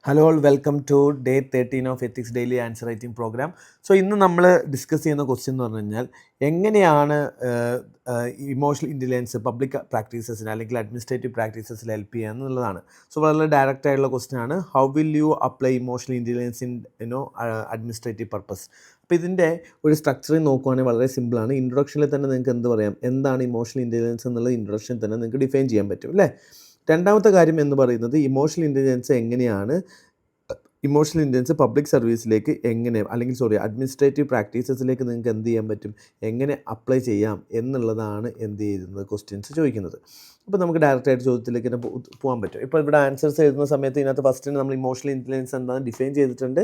Hello all welcome to day 13 of ethics daily answer writing programme. So ഇന്ന് നമ്മൾ discuss ചെയ്യുന്ന question എന്ന് പറഞ്ഞു കഴിഞ്ഞാൽ എങ്ങനെയാണ് ഇമോഷണൽ ഇൻ്റലിജൻസ് പബ്ലിക് പ്രാക്ടീസസിന് അല്ലെങ്കിൽ അഡ്മിനിസ്ട്രേറ്റീവ് പ്രാക്ടീസസിൽ ഹെൽപ്പ് ചെയ്യുക എന്നുള്ളതാണ്. സോ വളരെ ഡയറക്റ്റ് ആയിട്ടുള്ള ക്വസ്റ്റ്യൻ ആണ്. How will you apply emotional intelligence in administrative purpose? അപ്പോൾ ഇതിൻ്റെ ഒരു സ്ട്രക്ചറിങ് നോക്കുവാണെങ്കിൽ വളരെ സിമ്പിളാണ്. ഇൻട്രൊഡക്ഷനിൽ തന്നെ നിങ്ങൾക്ക് എന്ത് പറയാം, എന്താണ് ഇമോഷണൽ ഇൻ്റലിജൻസ് എന്നുള്ളത് ഇൻട്രൊഡക്ഷൻ തന്നെ നിങ്ങൾക്ക് ഡിഫൈൻ ചെയ്യാൻ പറ്റും അല്ലേ. രണ്ടാമത്തെ കാര്യം എന്ന് പറയുന്നത് ഇമോഷണൽ ഇൻ്റലിജൻസ് എങ്ങനെയാണ് ഇമോഷണൽ ഇൻ്റലിജൻസ് പബ്ലിക് സർവീസിലേക്ക് അല്ലെങ്കിൽ അഡ്മിനിസ്ട്രേറ്റീവ് പ്രാക്ടീസസിലേക്ക് നിങ്ങൾക്ക് എന്ത് ചെയ്യാൻ പറ്റും, എങ്ങനെ അപ്ലൈ ചെയ്യാം എന്നുള്ളതാണ് എന്ത് ചെയ്യുന്നത് ക്വസ്റ്റ്യൻസ് ചോദിക്കുന്നത്. അപ്പോൾ നമുക്ക് ഡയറക്റ്റായിട്ട് ചോദ്യത്തിലേക്ക് തന്നെ പോകാൻ പറ്റും. ഇപ്പോൾ ഇവിടെ ആൻസേഴ്സ് എഴുതുന്ന സമയത്ത് ഇതിനകത്ത് ഫസ്റ്റ് നമ്മൾ ഇമോഷണൽ ഇൻ്റലിജൻസ് എന്താണെന്ന് ഡിഫൈൻ ചെയ്തിട്ടുണ്ട്.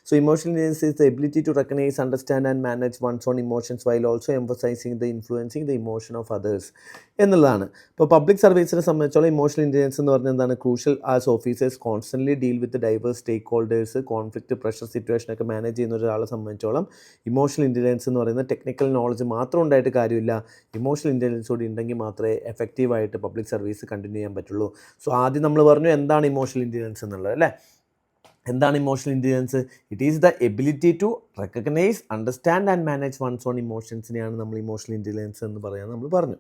So emotional intelligence is the ability to recognise, understand and manage one's own emotions while also emphasising the influencing the emotion of others എന്നുള്ളതാണ്. ഇപ്പോൾ പബ്ലിക് സർവീസിനെ സംബന്ധിച്ചോളം ഇമോഷണൽ ഇൻ്റലിജൻസ് എന്ന് പറഞ്ഞാൽ എന്താണ്, crucial as officers constantly deal with diverse stakeholders, conflict, pressure സിറ്റുവേഷനൊക്കെ manage ചെയ്യുന്ന ഒരാളെ സംബന്ധിച്ചോളം ഇമോഷണൽ ഇൻ്റലിജൻസ് എന്ന് പറയുന്നത് ടെക്നിക്കൽ നോളജ് മാത്രം ഉണ്ടായിട്ട് കാര്യമില്ല. ഇമോഷണൽ ഇൻ്റലിജൻസ് കൂടി ഉണ്ടെങ്കിൽ മാത്രമേ എഫക്റ്റീവായിട്ട് പബ്ലിക് സർവീസ് കണ്ടിന്യൂ ചെയ്യാൻ പറ്റുള്ളൂ. സോ ആദ്യം നമ്മൾ പറഞ്ഞു എന്താണ് ഇമോഷണൽ ഇൻ്റലിജൻസ് എന്നുള്ളത് അല്ലേ. എന്താണ് emotional intelligence? It is the ability to recognise, understand and manage one's own ഇമോഷൻസിനെയാണ് നമ്മൾ ഇമോഷണൽ ഇൻ്റലിജൻസ് എന്ന് പറയാൻ നമ്മൾ പറഞ്ഞു.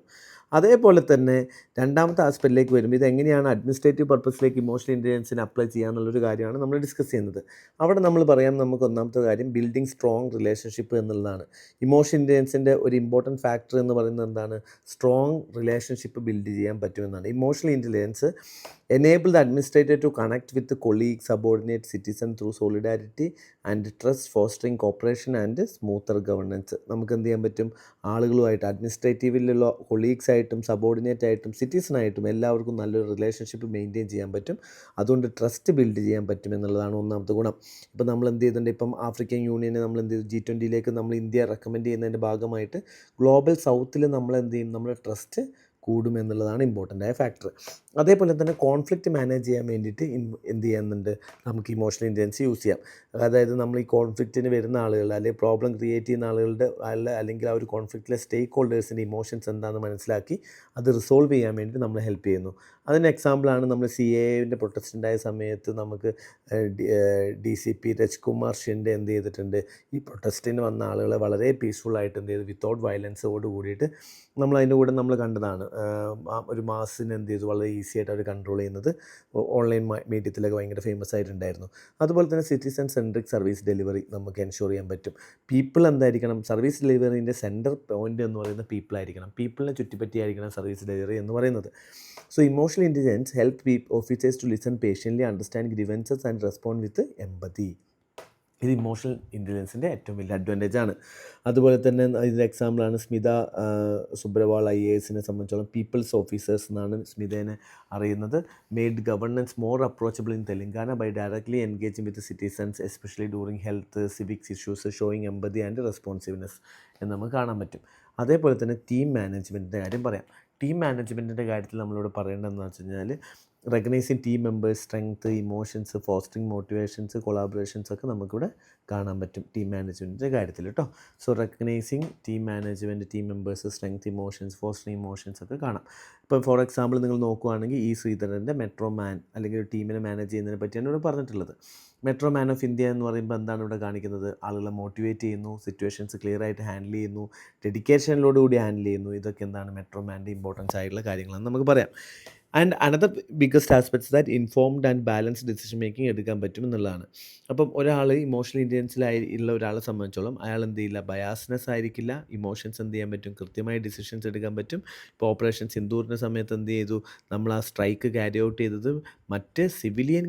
അതേപോലെ തന്നെ രണ്ടാമത്തെ ആസ്പെക്റ്റിലേക്ക് വരുമ്പോൾ ഇതെങ്ങനെയാണ് അഡ്മിനിസ്ട്രേറ്റീവ് പർപ്പസിലേക്ക് ഇമോഷണൽ ഇൻ്റലിജൻസിനെ അപ്ലൈ ചെയ്യാന്നുള്ളൊരു കാര്യമാണ് നമ്മൾ ഡിസ്കസ് ചെയ്യുന്നത്. അവിടെ നമ്മൾ പറയാം, നമുക്ക് ഒന്നാമത്തെ കാര്യം ബിൽഡിംഗ് സ്ട്രോങ് റിലേഷൻഷിപ്പ് എന്നുള്ളതാണ്. ഇമോഷണൽ ഇൻ്റലിജൻസിൻ്റെ ഒരു ഇമ്പോർട്ടൻറ്റ് ഫാക്ടർ എന്ന് പറയുന്നത് എന്താണ്, സ്ട്രോങ് റിലേഷൻഷിപ്പ് ബിൽഡ് ചെയ്യാൻ പറ്റുമെന്നാണ്. Emotional intelligence enable the administrator to connect with the colleagues, subordinate citizen through solidarity and trust, fostering cooperation and smoother governance. നമുക്ക് എന്ത് ചെയ്യാൻ പറ്റും, ആളുകളുമായിട്ട് അഡ്മിനിസ്ട്രേറ്റീവിലുള്ള കൊളീഗ്സ് ആയിട്ടും സബോർഡിനേറ്റ് ആയിട്ടും സിറ്റിസണായിട്ടും എല്ലാവർക്കും നല്ലൊരു റിലേഷൻഷിപ്പ് മെയിൻറ്റെയിൻ ചെയ്യാൻ പറ്റും. അതുകൊണ്ട് ട്രസ്റ്റ് ബിൽഡ് ചെയ്യാൻ പറ്റും എന്നുള്ളതാണ് ഒന്നാമത്തെ ഗുണം. ഇപ്പം നമ്മൾ എന്ത് ചെയ്തിട്ടുണ്ട്, ഇപ്പം ആഫ്രിക്കൻ യൂണിയനെ നമ്മൾ എന്ത് ചെയ്തു, G20 നമ്മൾ ഇന്ത്യ റെക്കമെൻഡ് ചെയ്യുന്നതിൻ്റെ ഭാഗമായിട്ട് ഗ്ലോബൽ സൗത്തിൽ നമ്മൾ എന്ത് ചെയ്യും, നമ്മുടെ ട്രസ്റ്റ് കൂടുമെന്നുള്ളതാണ് ഇമ്പോർട്ടൻ്റ് ആയ ഫാക്ടർ. അതേപോലെ തന്നെ കോൺഫ്ലിക്റ്റ് മാനേജ് ചെയ്യാൻ വേണ്ടിയിട്ട് എന്ത് ചെയ്യുന്നുണ്ട്, നമുക്ക് ഇമോഷണൽ ഇൻ്റലിജൻസ് യൂസ് ചെയ്യാം. അതായത് നമ്മൾ ഈ കോൺഫ്ലിക്റ്റിന് വരുന്ന ആളുകൾ അല്ലെങ്കിൽ പ്രോബ്ലം ക്രിയേറ്റ് ചെയ്യുന്ന ആളുകളുടെ അല്ലെങ്കിൽ ആ ഒരു കോൺഫ്ലിക്റ്റിലെ സ്റ്റേക്ക് ഹോൾഡേഴ്സിൻ്റെ ഇമോഷൻസ് എന്താണെന്ന് മനസ്സിലാക്കി അത് റിസോൾവ് ചെയ്യാൻ വേണ്ടി നമ്മൾ ഹെൽപ്പ് ചെയ്യുന്നു. അതിന് എക്സാമ്പിളാണ് നമ്മൾ CAA പ്രൊട്ടസ്റ്റ് ഉണ്ടായ സമയത്ത് നമുക്ക് DCP രജ്കുമാർ ഷിൻഡെ എന്ത് ചെയ്തിട്ടുണ്ട്, ഈ പ്രൊട്ടസ്റ്റിന് വന്ന ആളുകളെ വളരെ പീസ്ഫുള്ളായിട്ട് എന്ത് ചെയ്തു, വിത്തൗട്ട് വയലൻസോട് കൂടിയിട്ട് നമ്മൾ അതിൻ്റെ കൂടെ നമ്മൾ കണ്ടതാണ്. ഒരു മാസിന് എന്ത് ചെയ്തു, വളരെ ഈസി ആയിട്ട് അവർ കൺട്രോൾ ചെയ്യുന്നത് ഓൺലൈൻ മീഡിയത്തിലൊക്കെ ഭയങ്കര ഫേമസ് ആയിട്ടുണ്ടായിരുന്നു. അതുപോലെ തന്നെ സിറ്റിസൺ സെൻട്രിക് സർവീസ് ഡെലിവറി നമുക്ക് എൻഷുർ ചെയ്യാൻ പറ്റും. പീപ്പിൾ എന്തായിരിക്കണം, സർവീസ് ഡെലിവറീൻ്റെ സെൻറ്റർ പോയിൻ്റ് എന്ന് പറയുന്നത് പീപ്പിൾ ആയിരിക്കണം. പീപ്പിളിനെ ചുറ്റിപ്പറ്റിയായിരിക്കണം സർവീസ് ഡെലിവറി എന്ന് പറയുന്നത്. So emotional intelligence help officers to listen patiently, understand grievances and respond with empathy. ഇത് ഇമോഷണൽ ഇൻ്റലിജൻസിൻ്റെ ഏറ്റവും വലിയ അഡ്വാൻറ്റേജ് ആണ്. അതുപോലെ തന്നെ ഇതിൻ്റെ എക്സാമ്പിളാണ് സ്മിത സുബ്രവാൾ IAS സംബന്ധിച്ചോളം പീപ്പിൾസ് ഓഫീസേഴ്സ് എന്നാണ് സ്മിതേനെ അറിയുന്നത്. Made governance more approachable in Telangana by directly engaging with citizens especially during health civics issues, showing empathy and responsiveness എന്ന് നമുക്ക് കാണാൻ പറ്റും. അതേപോലെ തന്നെ ടീം മാനേജ്മെൻറ്റിൻ്റെ കാര്യം പറയാം. ടീം മാനേജ്മെൻറ്റിൻ്റെ കാര്യത്തിൽ നമ്മളിവിടെ പറയേണ്ടതെന്ന് വെച്ച് കഴിഞ്ഞാൽ recognising team members strength, emotions, fostering motivations, collaborations ഒക്കെ നമുക്കിവിടെ കാണാൻ പറ്റും ടീം മാനേജ്മെൻറ്റിൻ്റെ കാര്യത്തിൽ കേട്ടോ. So recognising team management, team members, strength, emotions, fostering emotions ഒക്കെ കാണാം. ഇപ്പോൾ ഫോർ എക്സാമ്പിൾ നിങ്ങൾ നോക്കുകയാണെങ്കിൽ ശ്രീധരൻ്റെ മെട്രോ മാൻ അല്ലെങ്കിൽ ഒരു ടീമിനെ മാനേജ് ചെയ്യുന്നതിനെ പറ്റിയാണ് ഇവിടെ പറഞ്ഞിട്ടുള്ളത്. മെട്രോ മാൻ ഓഫ് ഇന്ത്യ എന്ന് പറയുമ്പോൾ എന്താണ് ഇവിടെ കാണിക്കുന്നത്, ആളുകളെ മോട്ടിവേറ്റ് ചെയ്യുന്നു, സിറ്റുവേഷൻസ് ക്ലിയർ ആയിട്ട് ഹാൻഡിൽ ചെയ്യുന്നു, ഡെഡിക്കേഷനിലോടുകൂടി ഹാൻഡിൽ ചെയ്യുന്നു. ഇതൊക്കെ എന്താണ് മെട്രോ മാൻ്റെ ഇമ്പോർട്ടൻസ് ആയിട്ടുള്ള കാര്യങ്ങളാണെന്ന് നമുക്ക് പറയാം. And another biggest aspects that informed and balanced decision making എടുക്കാൻ പറ്റും എന്നുള്ളതാണ്. അപ്പം ഒരാൾ ഇമോഷണൽ ഉള്ള ഒരാളെ സംബന്ധിച്ചോളം അയാൾ എന്ത് ചെയ്യില്ല, ബയാസ്നെസ് ആയിരിക്കില്ല. ഇമോഷൻസ് എന്ത് ചെയ്യാൻ പറ്റും, കൃത്യമായി ഡിസിഷൻസ് എടുക്കാൻ പറ്റും. ഇപ്പോൾ ഓപ്പറേഷൻ സിന്ദൂറിൻ്റെ സമയത്ത് എന്ത് ചെയ്തു, നമ്മൾ ആ സ്ട്രൈക്ക് ക്യാരി ഔട്ട് ചെയ്തത് മറ്റ് സിവിലിയൻ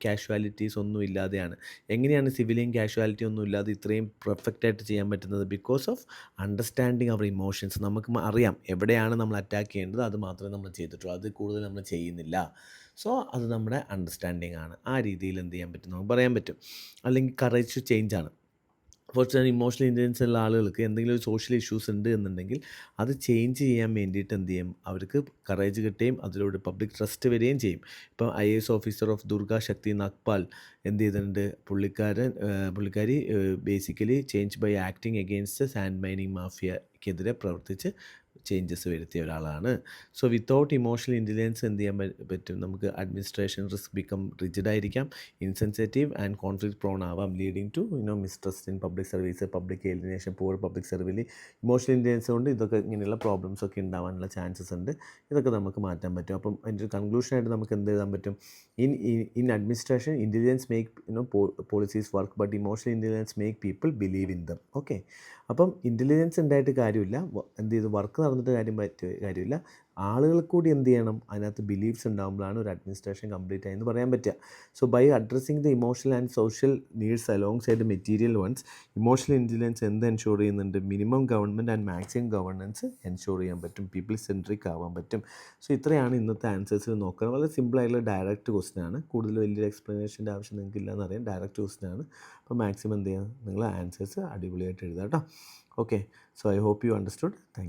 കാഷ്വാലിറ്റീസ് ഒന്നും ഇല്ലാതെയാണ്. എങ്ങനെയാണ് സിവിലിയൻ കാഷ്വാലിറ്റി ഒന്നും ഇല്ലാതെ ഇത്രയും പെർഫെക്റ്റായിട്ട് ചെയ്യാൻ പറ്റുന്നത്? Because of understanding our emotions. നമുക്ക് അറിയാം എവിടെയാണ് നമ്മൾ അറ്റാക്ക് ചെയ്യേണ്ടത്, അത് മാത്രമേ നമ്മൾ ചെയ്തിട്ടുള്ളൂ, അത് കൂടുതൽ നമ്മൾ ചെയ്യുന്നില്ല. സോ അത് നമ്മുടെ അണ്ടർസ്റ്റാൻഡിങ് ആണ്. ആ രീതിയിൽ എന്ത് ചെയ്യാൻ പറ്റും, നമുക്ക് പറയാൻ പറ്റും. അല്ലെങ്കിൽ കറേജ് ടു ചേഞ്ച് ആണ്. ഫോർ ഇമോഷണൽ ഇൻ്റലിജൻസ് ഉള്ള ആളുകൾക്ക് എന്തെങ്കിലും ഒരു സോഷ്യൽ ഇഷ്യൂസ് ഉണ്ട് എന്നുണ്ടെങ്കിൽ അത് ചേഞ്ച് ചെയ്യാൻ വേണ്ടിയിട്ട് എന്ത് ചെയ്യും, അവർക്ക് കറേജ് കിട്ടുകയും അതിലൂടെ പബ്ലിക് ട്രസ്റ്റ് വരികയും ചെയ്യും. ഇപ്പം IAS officer of Durga Shakti Nagpal എന്ത് ചെയ്തിട്ടുണ്ട്, പുള്ളിക്കാരി basically change by acting against sand mining മാഫിയക്കെതിരെ പ്രവർത്തിച്ച് ചേഞ്ചസ് വരുത്തിയ ഒരാളാണ്. സോ വിത്തൗട്ട് ഇമോഷണൽ ഇൻ്റലിജൻസ് എന്ത് ചെയ്യാൻ പറ്റും, നമുക്ക് അഡ്മിനിസ്ട്രേഷൻ റിസ്ക് ബിക്കം റിജിഡായിരിക്കാം, ഇൻസെൻസിറ്റീവ് ആൻഡ് കോൺഫ്ലിക്റ്റ് പ്രോൺ ആവാം, leading to mistrust in public service, public alienation, poor public service. Emotional intelligence കൊണ്ട് ഇതൊക്കെ ഇങ്ങനെയുള്ള പ്രോബ്ലംസ് ഒക്കെ ഉണ്ടാവാനുള്ള ചാൻസസ് ഉണ്ട്. ഇതൊക്കെ നമുക്ക് മാറ്റാൻ പറ്റും. അപ്പം അതിൻ്റെ ഒരു കൺക്ലൂഷനായിട്ട് നമുക്ക് എന്ത് എഴുതാൻ പറ്റും, in administration intelligence make policies work, but emotional intelligence make people believe in them. Okay, അപ്പം ഇൻ്റലിജൻസ് ഉണ്ടായിട്ട് കാര്യമില്ല, എന്ത് ചെയ്ത് വർക്ക് നടന്നിട്ട് കാര്യമില്ല, ആളുകൾ കൂടി എന്ത് ചെയ്യണം, അതിനകത്ത് ബിലീഫ്സ് ഉണ്ടാകുമ്പോഴാണ് ഒരു അഡ്മിനിസ്ട്രേഷൻ കംപ്ലീറ്റ് ആയെന്ന് പറയാൻ പറ്റുക. So by addressing the emotional and social needs alongside material ones, emotional intelligence എന്ത് എൻഷുർ ചെയ്യുന്നുണ്ട്, minimum government and maximum governance ensure ചെയ്യാൻ പറ്റും, പീപ്പിൾ സെൻട്രിക് ആവാൻ പറ്റും. സോ ഇത്രയാണ് ഇന്നത്തെ ആൻസേഴ്സിൽ നോക്കുക. വളരെ സിമ്പിളായിട്ടുള്ള ഡയറക്റ്റ് ക്വസ്റ്റൻ ആണ്, കൂടുതൽ വലിയൊരു എക്സ്പ്ലനേഷൻ്റെ ആവശ്യം നിങ്ങൾക്ക് ഇല്ലയെന്ന് അറിയാം, ഡയറക്റ്റ് ക്വസ്റ്റൻ ആണ്. അപ്പോൾ മാക്സിമം എന്ത് ചെയ്യുക, നിങ്ങൾ ആൻസേഴ്സ് അടിപൊളിയായിട്ട് എഴുതാം കേട്ടോ. Okay, so I hope you understood. Thank U.